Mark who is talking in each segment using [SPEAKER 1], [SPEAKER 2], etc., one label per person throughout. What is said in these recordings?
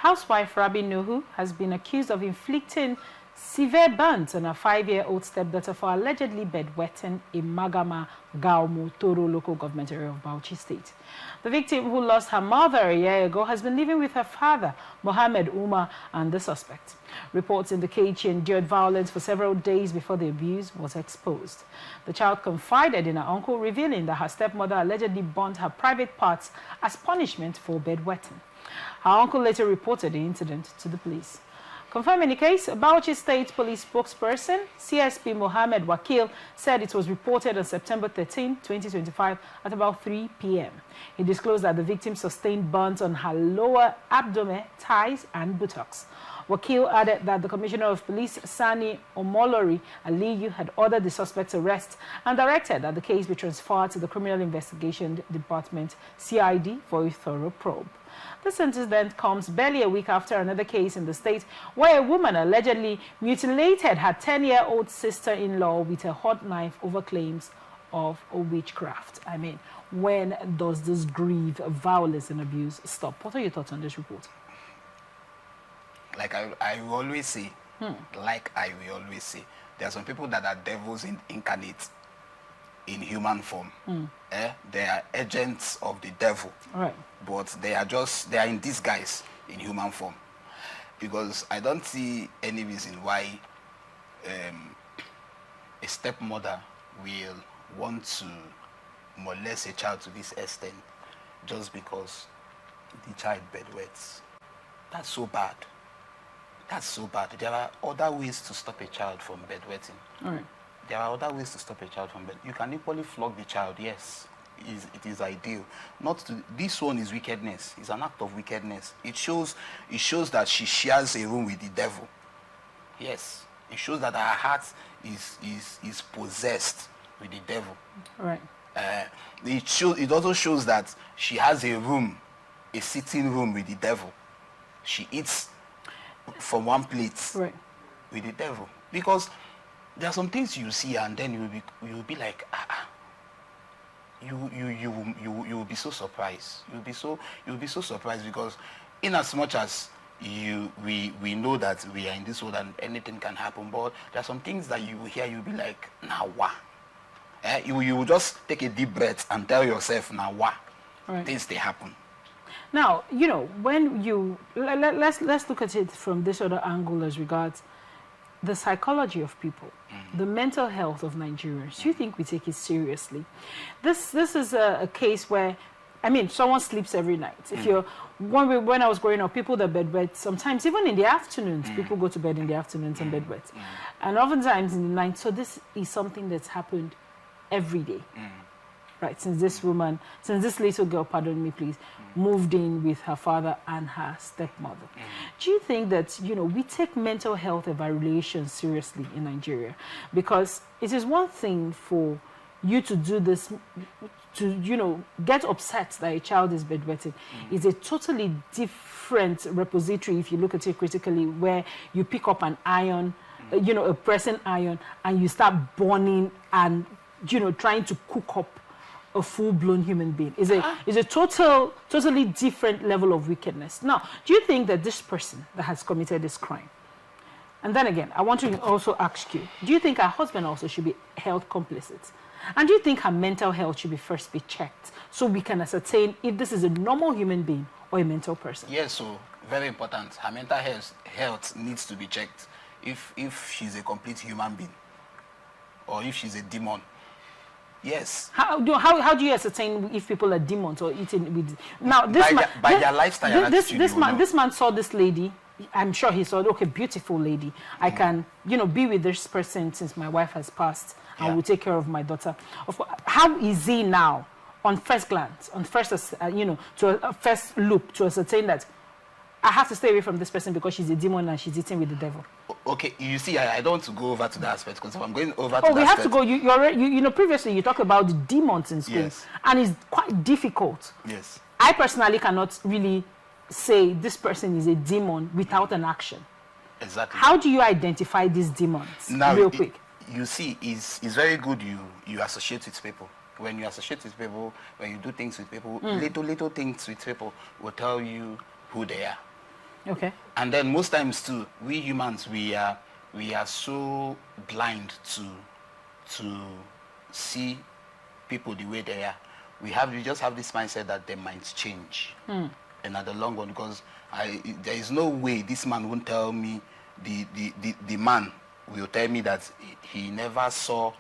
[SPEAKER 1] Housewife Rabi Nuhu has been accused of inflicting severe burns on a 5-year-old stepdaughter for allegedly bedwetting in Magama Gumau, Toro local government area of Bauchi state. The victim, who lost her mother a year ago, has been living with her father, Mohammed Umar, and the suspect. Reports indicate she endured violence for several days before the abuse was exposed. The child confided in her uncle, revealing that her stepmother allegedly burnt her private parts as punishment for bedwetting. Her uncle later reported the incident to the police. Confirming the case, Bauchi State Police spokesperson CSP Mohammed Wakil said it was reported on September 13, 2025 at about 3 p.m. He disclosed that the victim sustained burns on her lower abdomen, thighs and buttocks. Wakil added that the Commissioner of Police, Sani Omolori Aliyu, had ordered the suspect's arrest and directed that the case be transferred to the Criminal Investigation Department, CID, for a thorough probe. This incident comes barely a week after another case in the state where a woman allegedly mutilated her 10-year-old sister-in-law with a hot knife over claims of witchcraft. I mean, when does this grief, violence and abuse stop? What are your thoughts on this report?
[SPEAKER 2] Like I will always say, there are some people that are devils incarnate in human form. They are agents of the devil.
[SPEAKER 1] Right.
[SPEAKER 2] But they are in disguise in human form. Because I don't see any reason why a stepmother will want to molest a child to this extent just because the child bedwets. That's so bad. That's so bad. There are other ways to stop a child from bedwetting.
[SPEAKER 1] All right.
[SPEAKER 2] There are other ways to stop a child from bed. You can equally flog the child, yes. It is ideal. This one is wickedness. It's an act of wickedness. It shows that she shares a room with the devil. Yes. It shows that her heart is possessed with the devil.
[SPEAKER 1] Right.
[SPEAKER 2] It also shows that she has a sitting room with the devil. She eats from one plate with the devil. Because there are some things you see and then you will be like, you will be so surprised. You'll be so surprised because in as much as we know that we are in this world and anything can happen, but there are some things that you will hear, you'll be like, nah, wah. You will just take a deep breath and tell yourself, nah, wah.
[SPEAKER 1] Right.
[SPEAKER 2] Things they happen.
[SPEAKER 1] Now, you know, when you let's look at it from this other angle as regards the psychology of people, the mental health of Nigerians. Do you think we take it seriously? This is a case where, I mean, someone sleeps every night. If you're when I was growing up, people that bedwet, sometimes even in the afternoons, people go to bed in the afternoons and bedwet, and oftentimes in the night. So this is something that's happened every day. Right, since this little girl, pardon me please, moved in with her father and her stepmother. Do you think that, you know, we take mental health evaluation seriously in Nigeria? Because it is one thing for you to do this, to, you know, get upset that a child is bedwetting. It's a totally different repository, if you look at it critically, where you pick up an iron, you know, a pressing iron, and you start burning and, you know, trying to cook up a full-blown human being. Is a totally different level of wickedness. Now, do you think that this person that has committed this crime, and then again, I want to also ask you, do you think her husband also should be held complicit? And do you think her mental health should be first be checked so we can ascertain if this is a normal human being or a mental person?
[SPEAKER 2] Yes, so very important. Her mental health needs to be checked if she's a complete human being or if she's a demon. Yes. How
[SPEAKER 1] do you ascertain if people are demons or eating with? Now this
[SPEAKER 2] by their lifestyle.
[SPEAKER 1] This man saw this lady. I'm sure he saw, okay, beautiful lady. I can, you know, be with this person since my wife has passed. I will take care of my daughter. Of course, how is he now, on first glance, on first, you know, to a first look, to ascertain that I have to stay away from this person because she's a demon and she's eating with the devil?
[SPEAKER 2] Okay, you see, I don't want to go over to that aspect because if I'm going over to
[SPEAKER 1] we have to go. You know, previously you talked about the demons in school, and it's quite difficult.
[SPEAKER 2] Yes.
[SPEAKER 1] I personally cannot really say this person is a demon without an action.
[SPEAKER 2] Exactly.
[SPEAKER 1] How do you identify these demons?
[SPEAKER 2] Now,
[SPEAKER 1] real quick.
[SPEAKER 2] You see, it's very good you associate with people. When you associate with people, when you do things with people, little things with people will tell you who they are.
[SPEAKER 1] Okay.
[SPEAKER 2] And then most times too, we humans, we are so blind to see people the way they are. We just have this mindset that they might change. And at the long run, because there is no way this man won't tell me, the man will tell me that he never saw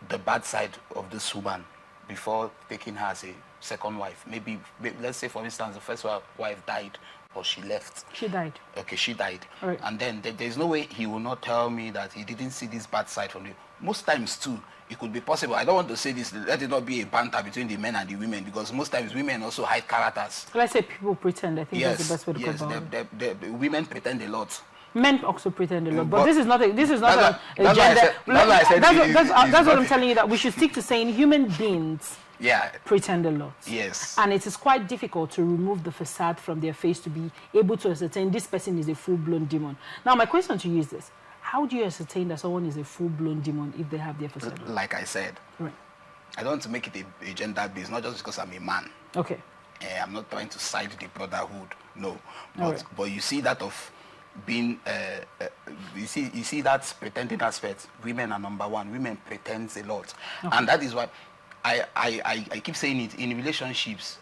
[SPEAKER 2] the bad side of this woman before taking her as a second wife. Maybe let's say, for instance, the first wife died or she left.
[SPEAKER 1] She died.
[SPEAKER 2] Okay, she died.
[SPEAKER 1] Right.
[SPEAKER 2] And then there's no way he will not tell me that he didn't see this bad side from you. Most times too, it could be possible. I don't want to say this, let it not be a banter between the men and the women, because most times women also hide characters.
[SPEAKER 1] Let's say people pretend. I think
[SPEAKER 2] Yes,
[SPEAKER 1] that's the best way to go about it.
[SPEAKER 2] the women pretend a lot.
[SPEAKER 1] Men also pretend a lot, but this is not a gender.
[SPEAKER 2] That's
[SPEAKER 1] what I'm telling you, that we should stick to saying human beings pretend a lot.
[SPEAKER 2] Yes.
[SPEAKER 1] And it is quite difficult to remove the facade from their face to be able to ascertain this person is a full-blown demon. Now, my question to you is this. How do you ascertain that someone is a full-blown demon if they have their facade?
[SPEAKER 2] Like I said,
[SPEAKER 1] right.
[SPEAKER 2] I don't want to make it a gender-based, not just because I'm a man.
[SPEAKER 1] Okay.
[SPEAKER 2] I'm not trying to side the brotherhood, no.
[SPEAKER 1] Right.
[SPEAKER 2] But you see that of being, you see that pretending aspect. Women are number one. Women pretend a lot. Okay. And that is why I keep saying it, in relationships,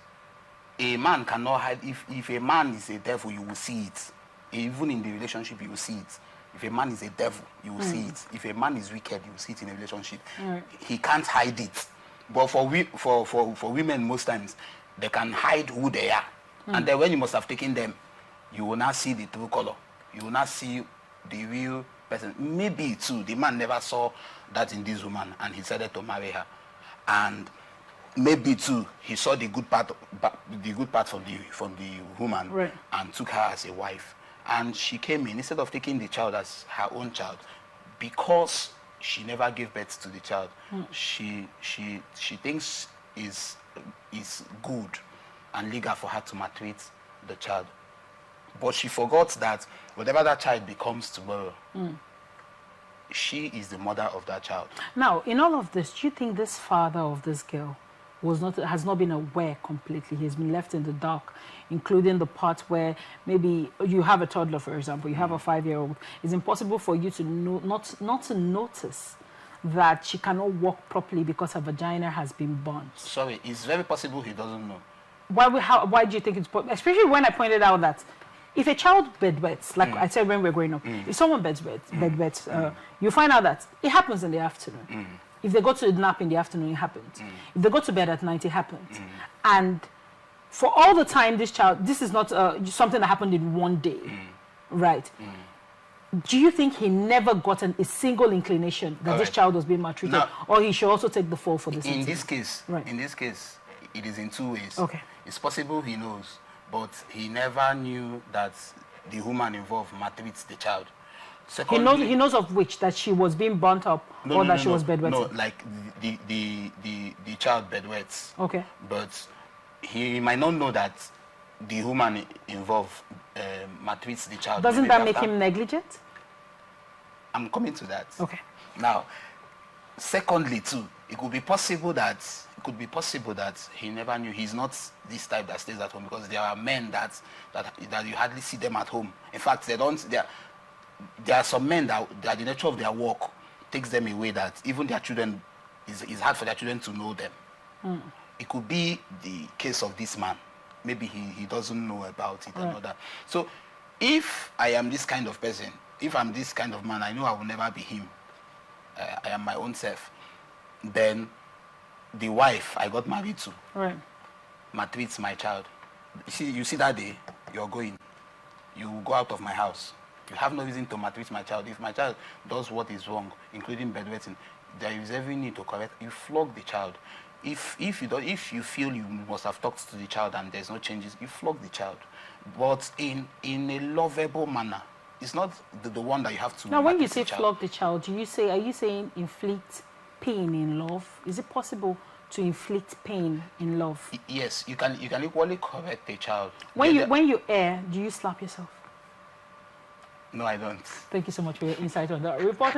[SPEAKER 2] a man cannot hide. If a man is a devil, you will see it. Even in the relationship, you will see it. If a man is a devil, you will see it. If a man is wicked, you will see it in a relationship. He can't hide it. But for women, most times, they can hide who they are. And then when you must have taken them, you will not see the true color. You will not see the real person. Maybe too, the man never saw that in this woman and he decided to marry her. And maybe too, he saw the good part from the woman, right, and took her as a wife. And she came in, instead of taking the child as her own child, because she never gave birth to the child, she thinks is good and legal for her to maltreat the child. But she forgot that whatever that child becomes tomorrow, she is the mother of that child. Now,
[SPEAKER 1] in all of this, do you think this father of this girl has not been aware completely? He's been left in the dark, including the part where maybe you have a toddler, for example, you have a 5-year-old. It's impossible for you to not to notice that she cannot walk properly because her vagina has been burnt.
[SPEAKER 2] Sorry, it's very possible he doesn't know.
[SPEAKER 1] Why do you think it's possible? Especially when I pointed out that if a child bedwets, like I said when we were growing up, if someone bedwets, you find out that it happens in the afternoon. If they go to nap in the afternoon, it happens. If they go to bed at night, it happens. And for all the time, this is not something that happened in one day, right? Do you think he never got a single inclination that this child was being maltreated, or he should also take the fall for this?
[SPEAKER 2] In this case, it is in two ways.
[SPEAKER 1] Okay.
[SPEAKER 2] It's possible he knows, but he never knew that the woman involved maltreats the child.
[SPEAKER 1] Secondly, he knows of which, that she was being burnt up, or that she was bedwetting?
[SPEAKER 2] No, like the child bedwets.
[SPEAKER 1] Okay.
[SPEAKER 2] But he might not know that the woman involved maltreats the child.
[SPEAKER 1] Doesn't that make him negligent?
[SPEAKER 2] I'm coming to that.
[SPEAKER 1] Okay.
[SPEAKER 2] Now, secondly, too, it could be possible that he never knew. He's not this type that stays at home, because there are men that you hardly see them at home. In fact, there are some men that the nature of their work takes them away, that even their children, it's hard for their children to know them. It could be the case of this man. Maybe he doesn't know about it and all that. So if I am this kind of person, if I'm this kind of man, I know I will never be him. I am my own self. Then the wife I got married to maltreats my child. You see that day, you're going. You go out of my house. You have no reason to maltreat my child. If my child does what is wrong, including bedwetting, there is every need to correct. You flog the child. If you feel you must have talked to the child and there's no changes, you flog the child, but in a lovable manner. It's not the one that you have to.
[SPEAKER 1] Now, when you say flog the child, are you saying inflict pain in love? Is it possible to inflict pain in love?
[SPEAKER 2] Yes, you can equally correct a child.
[SPEAKER 1] When you err, do you slap yourself?
[SPEAKER 2] No, I don't.
[SPEAKER 1] Thank you so much for your insight on that report.